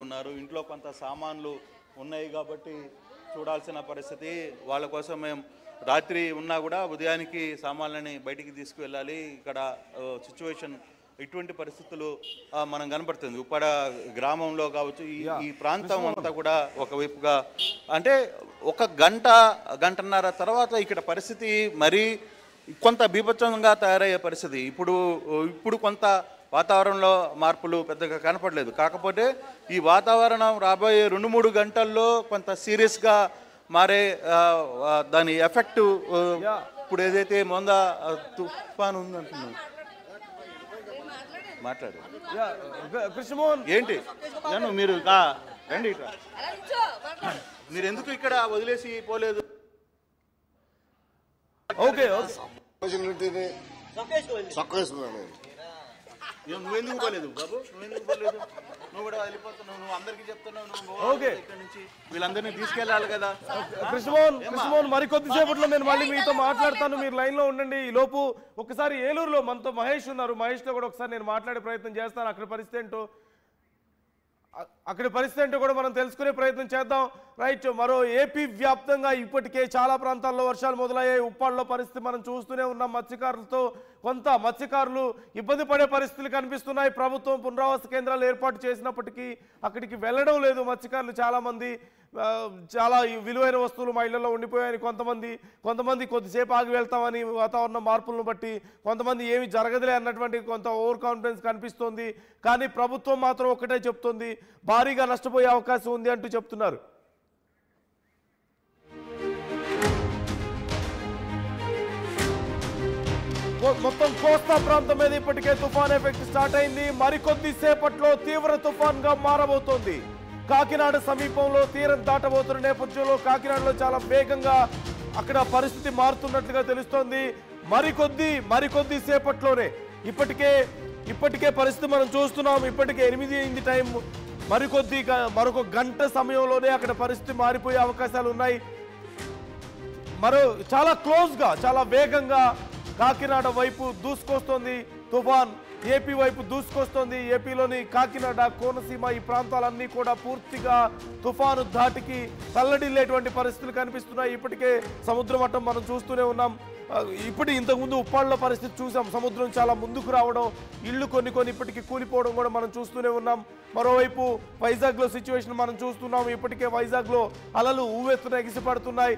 ఉన్నారు. ఇంట్లో కొంత సామాన్లు ఉన్నాయి కాబట్టి చూడాల్సిన పరిస్థితి. వాళ్ళ కోసం మేము రాత్రి ఉన్నా కూడా ఉదయానికి సామాన్లని బయటికి తీసుకువెళ్ళాలి. ఇక్కడ సిచ్యువేషన్ ఇటువంటి పరిస్థితులు మనం కనపడుతుంది. ఉప్పాడ గ్రామంలో కావచ్చు, ఈ ప్రాంతం అంతా కూడా ఒకవైపుగా అంటే ఒక గంటన్నర తర్వాత ఇక్కడ పరిస్థితి మరీ కొంత బీభత్సంగా తయారయ్యే పరిస్థితి. ఇప్పుడు కొంత వాతావరణంలో మార్పులు పెద్దగా కనపడలేదు. కాకపోతే ఈ వాతావరణం రాబోయే 2-3 గంటల్లో కొంత సీరియస్గా మారే దాని ఎఫెక్ట్ ఇప్పుడు ఏదైతే మొంద తుఫాను ఉందంటున్నాను మాట్లాడు కృష్ణమోహన్ ఏంటి మీరు రండి ఇట్లా. మీరు ఎందుకు ఇక్కడ వదిలేసి పోలేదు? ఓకే నువ్వెందుకు పోలేదు బాబు? నువ్వెందుకు పోలేదు? నువ్వు కూడా వెళ్ళిపోతున్నావు, నువ్వు అందరికీ చెప్తున్నావు, ఓకే ఇక్కడ నుంచి వీళ్ళందరినీ తీసుకెళ్ళాలి కదా. కృష్ణమోహన్ మరికొద్ది సేపట్లో నేను మళ్ళీ మీతో మాట్లాడతాను, మీరు లైన్ లో ఉండండి. ఈ లోపు ఒకసారి ఏలూరులో మనతో మహేష్ ఉన్నారు, మహేష్ తో కూడా ఒకసారి నేను మాట్లాడే ప్రయత్నం చేస్తాను. అక్కడి పరిస్థితి ఏంటో కూడా మనం తెలుసుకునే ప్రయత్నం చేద్దాం. రైట్, మరో ఏపీ వ్యాప్తంగా ఇప్పటికే చాలా ప్రాంతాల్లో వర్షాలు మొదలయ్యాయి. ఉప్పాడలో పరిస్థితి మనం చూస్తూనే ఉన్నాం. మత్స్యకారులతో కొంత మత్స్యకారులు ఇబ్బంది పడే పరిస్థితులు కనిపిస్తున్నాయి. ప్రభుత్వం పునరావాస కేంద్రాలు ఏర్పాటు చేసినప్పటికీ అక్కడికి వెళ్ళడం లేదు మత్స్యకారులు. చాలామంది చాలా విలువైన వస్తువులు మా ఇళ్లలో ఉండిపోయాయని కొంతమంది కొద్దిసేపు ఆగి వెళ్తామని వాతావరణ మార్పులను బట్టి, కొంతమంది ఏమి జరగదులే అన్నటువంటి కొంత ఓవర్ కాన్ఫిడెన్స్ కనిపిస్తోంది. కానీ ప్రభుత్వం మాత్రం ఒకటే చెప్తోంది, భారీగా నష్టపోయే అవకాశం ఉంది అంటూ చెప్తున్నారు. మొత్తం కోస్తా ప్రాంతం మీద ఇప్పటికే తుఫాన్ ఎఫెక్ట్ స్టార్ట్ అయింది. మరికొద్ది సేపట్లో తీవ్ర తుఫాన్ గా మారబోతోంది. కాకినాడ సమీపంలో తీరం దాటబోతున్న నేపథ్యంలో కాకినాడలో చాలా వేగంగా అక్కడ పరిస్థితి మారుతున్నట్లుగా తెలుస్తోంది. మరికొద్ది సేపట్లోనే ఇప్పటికే పరిస్థితి మనం చూస్తున్నాం. ఇప్పటికే 8 అయింది టైం. మరొక గంట సమయంలోనే అక్కడ పరిస్థితి మారిపోయే అవకాశాలు ఉన్నాయి. చాలా క్లోజ్గా చాలా వేగంగా కాకినాడ వైపు దూసుకొస్తోంది తుఫాన్. ఏపీ వైపు దూసుకొస్తోంది. ఏపీలోని కాకినాడ, కోనసీమ ఈ ప్రాంతాలన్నీ కూడా పూర్తిగా తుఫాను ధాటికి తల్లడిల్లేటువంటి పరిస్థితులు కనిపిస్తున్నాయి. ఇప్పటికే సముద్ర మట్టం మనం చూస్తూనే ఉన్నాం. ఇంతకుముందు ఉప్పాడలో పరిస్థితి చూసాం. సముద్రం చాలా ముందుకు రావడం, ఇళ్ళు కొన్ని ఇప్పటికీ కూలిపోవడం కూడా మనం చూస్తూనే ఉన్నాం. మరోవైపు వైజాగ్లో సిచ్యువేషన్ మనం చూస్తున్నాం. ఇప్పటికే వైజాగ్లో అలలు ఊవెత్తున ఎగిసిపడుతున్నాయి.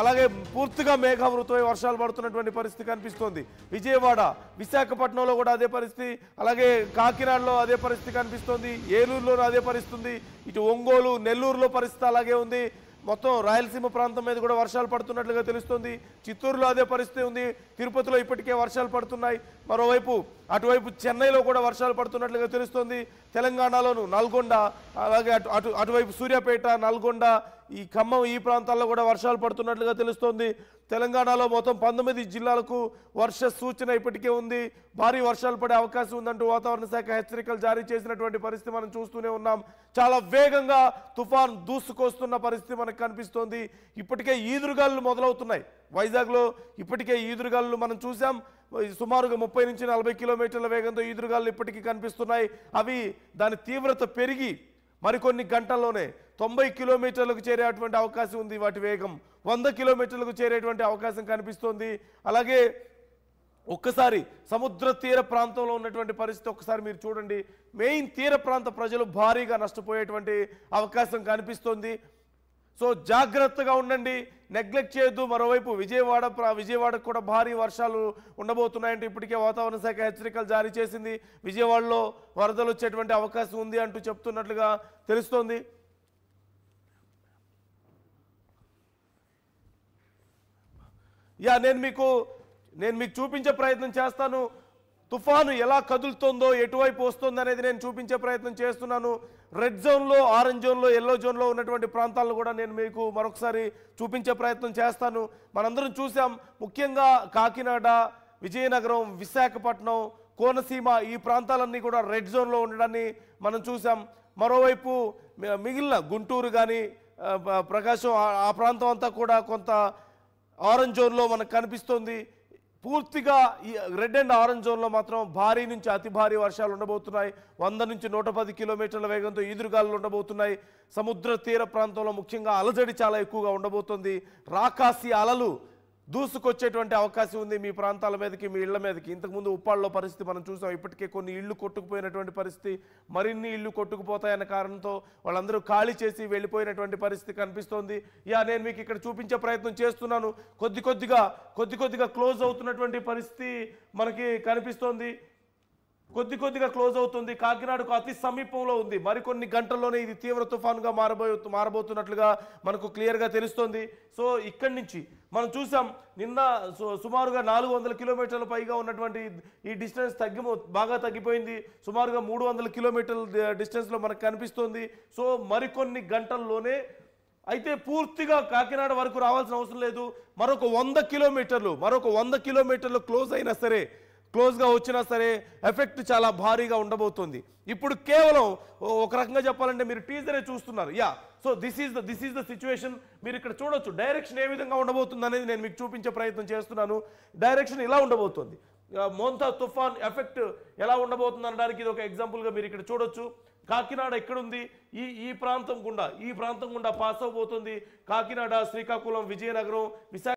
అలాగే పూర్తిగా మేఘావృతమై వర్షాలు పడుతున్నటువంటి పరిస్థితి కనిపిస్తోంది. విజయవాడ, విశాఖపట్నంలో కూడా అదే పరిస్థితి, అలాగే కాకినాడలో అదే పరిస్థితి కనిపిస్తోంది. ఏలూరులోనూ అదే పరిస్థితి. ఇటు ఒంగోలు, నెల్లూరులో పరిస్థితి అలాగే ఉంది. మొత్తం రాయలసీమ ప్రాంతం మీద కూడా వర్షాలు పడుతున్నట్లుగా తెలుస్తోంది. చిత్తూరులో అదే పరిస్థితి ఉంది. తిరుపతిలో ఇప్పటికే వర్షాలు పడుతున్నాయి. మరోవైపు అటువైపు చెన్నైలో కూడా వర్షాలు పడుతున్నట్లుగా తెలుస్తోంది. తెలంగాణలోను నల్గొండ, అలాగే అటువైపు సూర్యాపేట, నల్గొండ, ఈ ఖమ్మం ఈ ప్రాంతాల్లో కూడా వర్షాలు పడుతున్నట్లుగా తెలుస్తోంది. తెలంగాణలో మొత్తం 19 జిల్లాలకు వర్ష సూచన ఇప్పటికే ఉంది. భారీ వర్షాలు పడే అవకాశం ఉందంటూ వాతావరణ శాఖ హెచ్చరికలు జారీ చేసినటువంటి పరిస్థితి మనం చూస్తూనే ఉన్నాం. చాలా వేగంగా తుఫాన్ దూసుకొస్తున్న పరిస్థితి మనకు కనిపిస్తోంది. ఇప్పటికే ఈదురుగాలు మొదలవుతున్నాయి. వైజాగ్లో ఇప్పటికే ఈదురుగాలు మనం చూసాం. సుమారుగా 30 నుంచి 40 కిలోమీటర్ల వేగంతో ఈదురుగాలు ఇప్పటికీ కనిపిస్తున్నాయి. అవి దాని తీవ్రత పెరిగి మరికొన్ని గంటల్లోనే 90 కిలోమీటర్లకు చేరేటువంటి అవకాశం ఉంది. వాటి వేగం 100 కిలోమీటర్లకు చేరేటువంటి అవకాశం కనిపిస్తోంది. అలాగే ఒక్కసారి సముద్ర తీర ప్రాంతంలో ఉన్నటువంటి పరిస్థితి ఒక్కసారి మీరు చూడండి. మెయిన్ తీర ప్రాంత ప్రజలు భారీగా నష్టపోయేటువంటి అవకాశం కనిపిస్తోంది. సో జాగ్రత్తగా ఉండండి, నెగ్లెక్ట్ చేయొద్దు. మరోవైపు విజయవాడకు కూడా భారీ వర్షాలు ఉండబోతున్నాయంటే ఇప్పటికే వాతావరణ శాఖ హెచ్చరికలు జారీ చేసింది. విజయవాడలో వరదలు వచ్చేటువంటి అవకాశం ఉంది అంటూ చెప్తున్నట్లుగా తెలుస్తోంది. నేను మీకు చూపించే ప్రయత్నం చేస్తాను. తుఫాను ఎలా కదులుతుందో, ఎటువైపు వస్తుంది అనేది నేను చూపించే ప్రయత్నం చేస్తున్నాను. రెడ్ జోన్లో, ఆరెంజ్ జోన్లో, ఎల్లో జోన్లో ఉన్నటువంటి ప్రాంతాలను కూడా నేను మీకు మరొకసారి చూపించే ప్రయత్నం చేస్తాను. మనందరం చూసాం, ముఖ్యంగా కాకినాడ, విజయనగరం, విశాఖపట్నం, కోనసీమ ఈ ప్రాంతాలన్నీ కూడా రెడ్ జోన్లో ఉండడాన్ని మనం చూసాం. మరోవైపు మిగిలిన గుంటూరు కానీ ప్రకాశం ఆ ప్రాంతం అంతా కూడా కొంత ఆరెంజ్ జోన్లో మనకు కనిపిస్తుంది. పూర్తిగా ఈ రెడ్ అండ్ ఆరెంజ్ జోన్లో మాత్రం భారీ నుంచి అతి భారీ వర్షాలు ఉండబోతున్నాయి. 100 నుంచి 110 కిలోమీటర్ల వేగంతో ఈదురుగాలులు ఉండబోతున్నాయి. సముద్ర తీర ప్రాంతంలో ముఖ్యంగా అలజడి చాలా ఎక్కువగా ఉండబోతుంది. రాకాసి అలలు దూసుకొచ్చేటువంటి అవకాశం ఉంది మీ ప్రాంతాల మీదకి, మీ ఇళ్ల మీదకి. ఇంతకుముందు ఉప్పాళ్ళలో పరిస్థితి మనం చూసాం. ఇప్పటికే కొన్ని ఇళ్ళు కొట్టుకుపోయినటువంటి పరిస్థితి, మరిన్ని ఇళ్ళు కొట్టుకుపోతాయన్న కారణంతో వాళ్ళందరూ ఖాళీ చేసి వెళ్ళిపోయినటువంటి పరిస్థితి కనిపిస్తోంది. నేను మీకు ఇక్కడ చూపించే ప్రయత్నం చేస్తున్నాను. కొద్ది కొద్దిగా క్లోజ్ అవుతున్నటువంటి పరిస్థితి మనకి కనిపిస్తోంది. కొద్దిగా క్లోజ్ అవుతుంది. కాకినాడకు అతి సమీపంలో ఉంది. మరికొన్ని గంటల్లోనే ఇది తీవ్ర తుఫానుగా మారబోతున్నట్లుగా మనకు క్లియర్గా తెలుస్తోంది. సో ఇక్కడి నుంచి మనం చూసాం నిన్న సుమారుగా 400 కిలోమీటర్ల పైగా ఉన్నటువంటి ఈ డిస్టెన్స్ బాగా తగ్గిపోయింది. సుమారుగా 300 కిలోమీటర్ల డిస్టెన్స్లో మనకు కనిపిస్తోంది. సో మరికొన్ని గంటల్లోనే అయితే పూర్తిగా కాకినాడ వరకు రావాల్సిన అవసరం లేదు. మరొక 100 కిలోమీటర్లు క్లోజ్గా వచ్చినా సరే ఎఫెక్ట్ చాలా భారీగా ఉండబోతుంది. ఇప్పుడు కేవలం ఒక రకంగా చెప్పాలంటే మీరు టీజరే చూస్తున్నారు. So this is the situation. మీరు ఇక్కడ చూడొచ్చు డైరెక్షన్ ఏ విధంగా ఉండబోతుంది అనేది నేను మీకు చూపించే ప్రయత్నం చేస్తున్నాను. డైరెక్షన్ ఇలా ఉండబోతుంది. మోంతా తుఫాన్ ఎఫెక్ట్ ఎలా ఉండబోతుంది అనడానికి ఇది ఒక ఎగ్జాంపుల్గా మీరు ఇక్కడ చూడొచ్చు. కాకినాడ ఎక్కడుంది? ఈ ప్రాంతం గుండా పాస్ అవబోతుంది. కాకినాడ, శ్రీకాకుళం, విజయనగరం, విశాఖ